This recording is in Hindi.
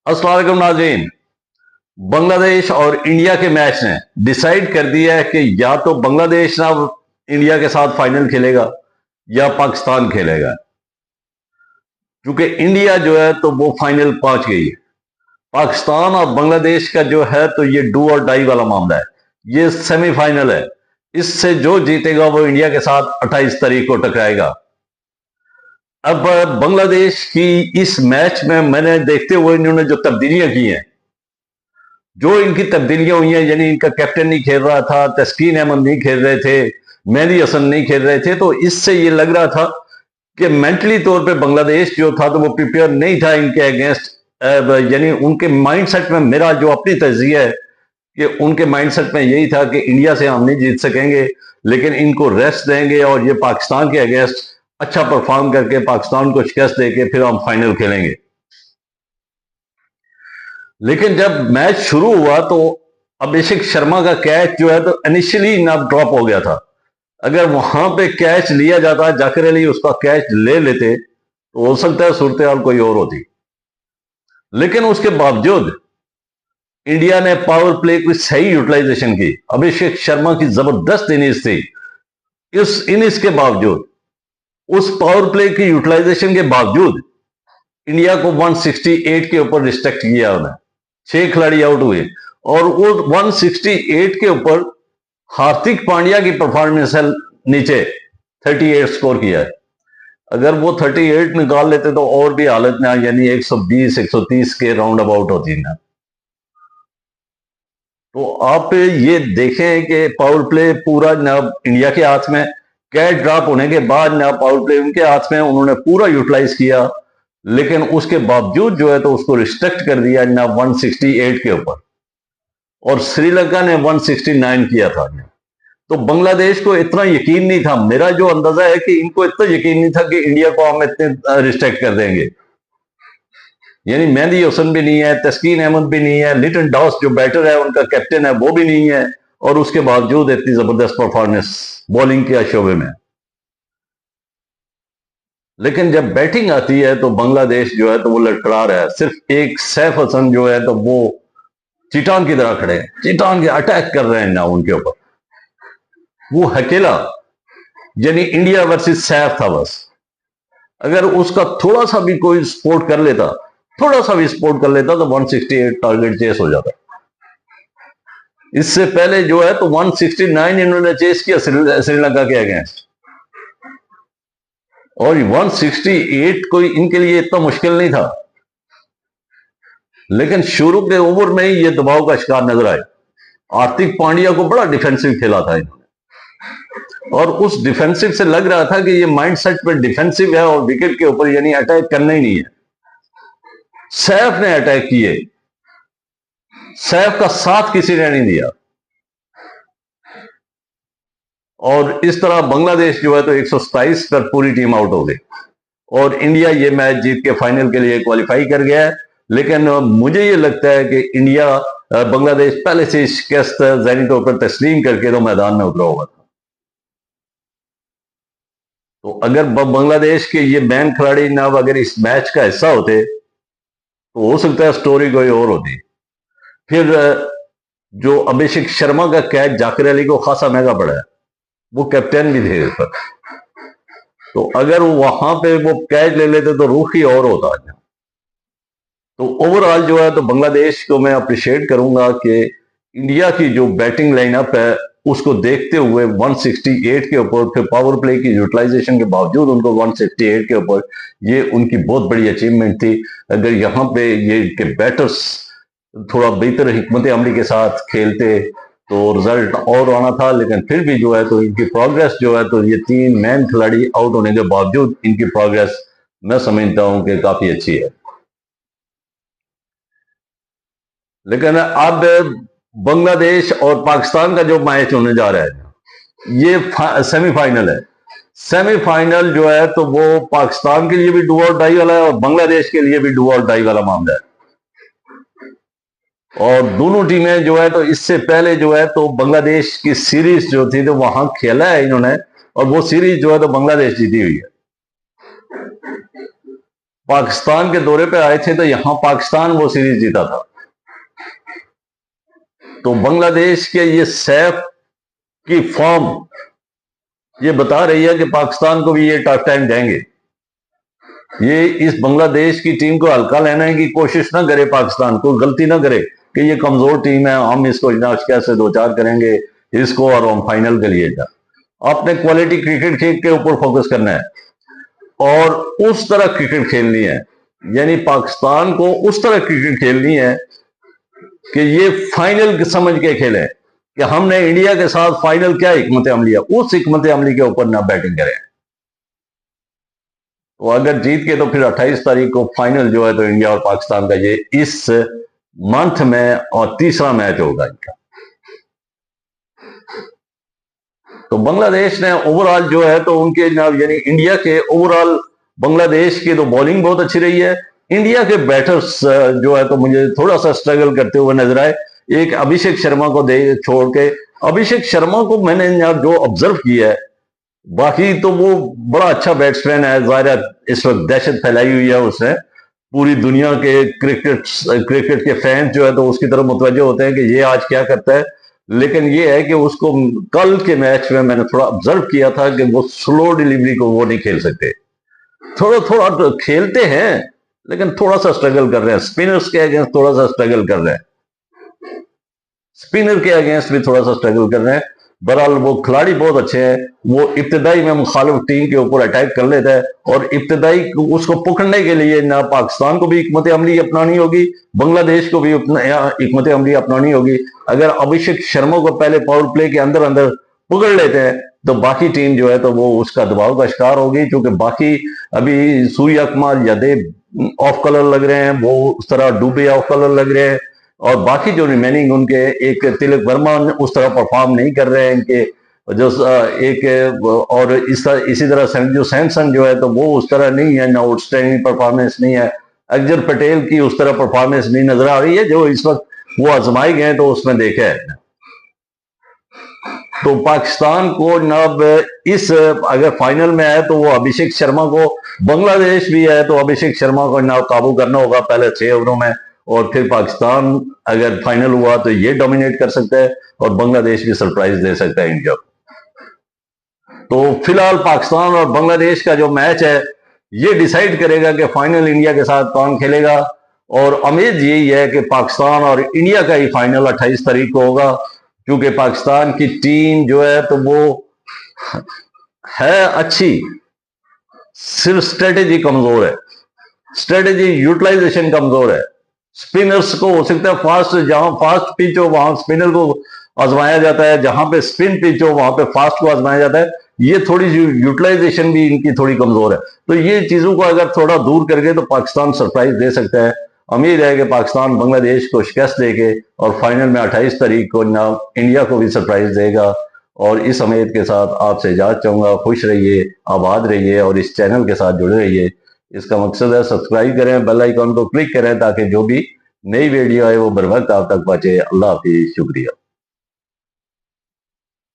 अस्सलाम वालेकुम नाज़रीन। बांग्लादेश और इंडिया के मैच ने डिसाइड कर दिया है कि या तो बांग्लादेश ना इंडिया के साथ फाइनल खेलेगा या पाकिस्तान खेलेगा। क्योंकि इंडिया जो है तो वो फाइनल पहुंच गई है। पाकिस्तान और बांग्लादेश का जो है तो ये डू और डाई वाला मामला है। ये सेमीफाइनल है। इससे जो जीतेगा वो इंडिया के साथ 28 तारीख को टकराएगा। अब बांग्लादेश की इस मैच में मैंने देखते हुए इन्होंने जो तब्दीलियां की हैं, जो इनकी तब्दीलियां हुई हैं, यानी इनका कैप्टन नहीं खेल रहा था, तस्कीन अहमद नहीं खेल रहे थे, मेहदी हसन नहीं खेल रहे थे, तो इससे ये लग रहा था कि मेंटली तौर पे बांग्लादेश जो था तो वो प्रिपेयर नहीं था इनके अगेंस्ट। यानी उनके माइंडसेट में, मेरा जो अपनी तजिया है कि उनके माइंडसेट में यही था कि इंडिया से हम नहीं जीत सकेंगे, लेकिन इनको रेस्ट देंगे और ये पाकिस्तान के अगेंस्ट अच्छा परफॉर्म करके पाकिस्तान को शिकस्त देके फिर हम फाइनल खेलेंगे। लेकिन जब मैच शुरू हुआ तो अभिषेक शर्मा का कैच जो है तो इनिशियली ना ड्रॉप हो गया था। अगर वहां पे कैच लिया जाता, जाकिर अली उसका कैच ले लेते तो हो सकता है सूरत हाल कोई और होती। लेकिन उसके बावजूद इंडिया ने पावर प्ले की सही यूटिलाइजेशन की। अभिषेक शर्मा की जबरदस्त इनिंग्स थी। इस इनिंग्स के बावजूद, उस पावर प्ले की यूटिलाइजेशन के बावजूद इंडिया को 168 के ऊपर रिस्ट्रिक्ट किया उन्हें। 6 खिलाड़ी आउट हुए और वो 168 के ऊपर हार्दिक पांड्या की परफॉर्मेंस है नीचे 38 स्कोर किया है। अगर वो 38 निकाल लेते तो और भी हालत ना, यानी 120 130 के राउंड अबाउट होती ना। तो आप ये देखें कि पावर प्ले पूरा ना इंडिया के हाथ में, कैच ड्रॉप होने के बाद ना पावर प्ले उनके हाथ में, उन्होंने पूरा यूटिलाइज किया। लेकिन उसके बावजूद जो है तो उसको रिस्ट्रिक्ट कर दिया ना 168 के ऊपर, और श्रीलंका ने 169 किया था। तो बांग्लादेश को इतना यकीन नहीं था। मेरा जो अंदाजा है कि इनको इतना यकीन नहीं था कि इंडिया को हम इतने रिस्ट्रिक्ट कर देंगे। यानी मेहदी हसन भी नहीं है, तस्कीन अहमद भी नहीं है, लिटन डॉस जो बैटर है उनका कैप्टन है वो भी नहीं है, और उसके बावजूद इतनी जबरदस्त परफॉर्मेंस बॉलिंग के शोबे में। लेकिन जब बैटिंग आती है तो बांग्लादेश जो है तो वो लड़खड़ा रहा है। सिर्फ एक सैफ हसन जो है तो वो चीटान की तरह खड़े हैं, चीटान के अटैक कर रहे हैं ना उनके ऊपर। वो अकेला, यानी इंडिया वर्सेस सैफ था बस। अगर उसका थोड़ा सा भी कोई सपोर्ट कर लेता, थोड़ा सा भी सपोर्ट कर लेता तो 168 टारगेट चेस हो जाता। इससे पहले जो है तो 169 इन्होंने चेस किया श्रीलंका के अगेंस्ट, और 168 कोई इनके लिए इतना मुश्किल नहीं था। लेकिन शुरू के ओवर में ही ये दबाव का शिकार नजर आए। हार्दिक पांड्या को बड़ा डिफेंसिव खेला था इन्होंने, और उस डिफेंसिव से लग रहा था कि ये माइंडसेट पे डिफेंसिव है और विकेट के ऊपर यानी अटैक करना ही नहीं है। सैफ ने अटैक किए, सैफ का साथ किसी ने नहीं दिया, और इस तरह बांग्लादेश जो है तो 127 पर पूरी टीम आउट हो गई और इंडिया ये मैच जीत के फाइनल के लिए क्वालिफाई कर गया है। लेकिन मुझे ये लगता है कि इंडिया बांग्लादेश पहले से शिकस्त ज़हनी तौर पर तस्लीम करके तो मैदान में उतरा हुआ था। तो अगर बांग्लादेश के ये मैन खिलाड़ी ना अगर इस मैच का हिस्सा होते तो हो सकता है स्टोरी कोई और होती। फिर जो अभिषेक शर्मा का कैच जाकिर अली को खासा महंगा पड़ा है, वो कैप्टन भी थे पर, तो अगर वहां पे वो कैच ले लेते तो रुख ही और होता। तो ओवरऑल जो है तो बांग्लादेश को मैं अप्रिशिएट करूंगा कि इंडिया की जो बैटिंग लाइनअप है उसको देखते हुए 168 के ऊपर, फिर पावर प्ले की यूटिलाइजेशन के बावजूद उनको 168 के ऊपर, ये उनकी बहुत बड़ी अचीवमेंट थी। अगर यहाँ पे ये के बैटर्स थोड़ा बेहतर हिकमत अमली के साथ खेलते तो रिजल्ट और आना था। लेकिन फिर भी जो है तो इनकी प्रोग्रेस जो है तो ये 3 मैन खिलाड़ी आउट होने के बावजूद इनकी प्रोग्रेस मैं समझता हूं कि काफी अच्छी है। लेकिन अब बांग्लादेश और पाकिस्तान का जो मैच होने जा रहा है ये सेमीफाइनल है। सेमीफाइनल जो है तो वो पाकिस्तान के लिए भी डू और डाई वाला है और बांग्लादेश के लिए भी डू और डाई वाला मामला है। और दोनों टीमें जो है तो इससे पहले जो है तो बांग्लादेश की सीरीज जो थी तो वहां खेला है इन्होंने, और वो सीरीज जो है तो बांग्लादेश जीती हुई है। पाकिस्तान के दौरे पे आए थे तो यहां पाकिस्तान वो सीरीज जीता था। तो बांग्लादेश के ये सैफ की फॉर्म ये बता रही है कि पाकिस्तान को भी ये टफ टाइम देंगे। ये इस बांग्लादेश की टीम को हल्का लेने की कोशिश ना करे, पाकिस्तान को गलती ना करे कि ये कमजोर टीम है, हम इसको कैसे दो चार करेंगे इसको और हम फाइनल के लिए जा। आपने क्वालिटी क्रिकेट खेल के ऊपर फोकस करना है और उस तरह क्रिकेट खेलनी है, यानी पाकिस्तान को उस तरह क्रिकेट खेलनी है कि ये फाइनल समझ के खेले कि हमने इंडिया के साथ फाइनल क्या हिकमत अमली है, उस हिकमत अमली के ऊपर ना बैटिंग करें। तो अगर जीत के तो फिर 28 तारीख को फाइनल जो है तो इंडिया और पाकिस्तान का ये इस मंथ में और तीसरा मैच होगा इनका। तो बांग्लादेश ने ओवरऑल जो है तो उनके यानी इंडिया के ओवरऑल बांग्लादेश की तो बॉलिंग बहुत अच्छी रही है। इंडिया के बैटर्स जो है तो मुझे थोड़ा सा स्ट्रगल करते हुए नजर आए। एक अभिषेक शर्मा को दे छोड़ के, अभिषेक शर्मा को मैंने जो ऑब्जर्व किया है, बाकी तो वो बड़ा अच्छा बैट्समैन है, जाहिर इस वक्त दहशत फैलाई हुई है उसने, पूरी दुनिया के क्रिकेट के फैंस जो है तो उसकी तरफ मुतवज्जो होते हैं कि ये आज क्या करता है। लेकिन ये है कि उसको कल के मैच में मैंने थोड़ा ऑब्जर्व किया था कि वो स्लो डिलीवरी को वो नहीं खेल सकते, थोड़ा थोड़ा तो खेलते हैं लेकिन थोड़ा सा स्ट्रगल कर रहे हैं। स्पिनर्स के अगेंस्ट थोड़ा सा स्ट्रगल कर रहे हैं, स्पिनर के अगेंस्ट भी थोड़ा सा स्ट्रगल कर रहे हैं। बहरहाल वो खिलाड़ी बहुत अच्छे हैं, वो इब्तदाई में मुखालिफ टीम के ऊपर अटैक कर लेता है और इब्तदाई उसको पकड़ने के लिए ना पाकिस्तान को भी हिकमत अमली अपनानी होगी, बांग्लादेश को भी हिकमत अमली अपनानी होगी। अगर अभिषेक शर्मा को पहले पावर प्ले के अंदर अंदर पकड़ लेते हैं तो बाकी टीम जो है तो वो उसका दबाव का शिकार होगी, क्योंकि बाकी अभी सूर्या कुमार यादव ऑफ कलर लग रहे हैं, वो उस तरह डूबे ऑफ कलर लग रहे हैं, और बाकी जो रिमेनिंग उनके एक तिलक वर्मा उस तरह परफॉर्म नहीं कर रहे हैं इनके जो एक, और इसी तरह संजू सैमसन जो है तो वो उस तरह नहीं है, ना आउटस्टैंडिंग परफॉर्मेंस नहीं है। अक्षर पटेल की उस तरह परफॉर्मेंस नहीं नजर आ रही है जो इस वक्त वो आजमाई गए तो उसमें देखे है। तो पाकिस्तान को नब इस अगर फाइनल में है तो वो अभिषेक शर्मा को, बांग्लादेश भी है तो अभिषेक शर्मा को ना काबू करना होगा पहले 6 ओवरों में, और फिर पाकिस्तान अगर फाइनल हुआ तो ये डोमिनेट कर सकता है और बांग्लादेश भी सरप्राइज दे सकता है इंडिया को। तो फिलहाल पाकिस्तान और बांग्लादेश का जो मैच है ये डिसाइड करेगा कि फाइनल इंडिया के साथ कौन खेलेगा, और उम्मीद यही है कि पाकिस्तान और इंडिया का ही फाइनल 28 तारीख को होगा, क्योंकि पाकिस्तान की टीम जो है तो वो है अच्छी, सिर्फ स्ट्रेटेजी कमजोर है, स्ट्रेटेजी यूटिलाइजेशन कमजोर है। स्पिनर्स को हो सकता है फास्ट, जहां फास्ट पिच हो वहां स्पिनर को आजमाया जाता है, जहां पे स्पिन पिच हो वहां पे फास्ट को आजमाया जाता है। ये थोड़ी यूटिलाइजेशन भी इनकी थोड़ी कमजोर है। तो ये चीजों को अगर थोड़ा दूर करके तो पाकिस्तान सरप्राइज दे सकता है। उम्मीद है कि पाकिस्तान बांग्लादेश को शिकस्त देके और फाइनल में 28 तारीख को ना इंडिया को भी सरप्राइज देगा। और इस उम्मीद के साथ आपसे इजाजत चाहूंगा। खुश रहिए, आबाद रहिए और इस चैनल के साथ जुड़े रहिए। इसका मकसद है सब्सक्राइब करें, बेल आइकॉन को क्लिक करें ताकि जो भी नई वीडियो है वो बर वक्त आप तक पहुंचे। अल्लाह हाफिज, शुक्रिया।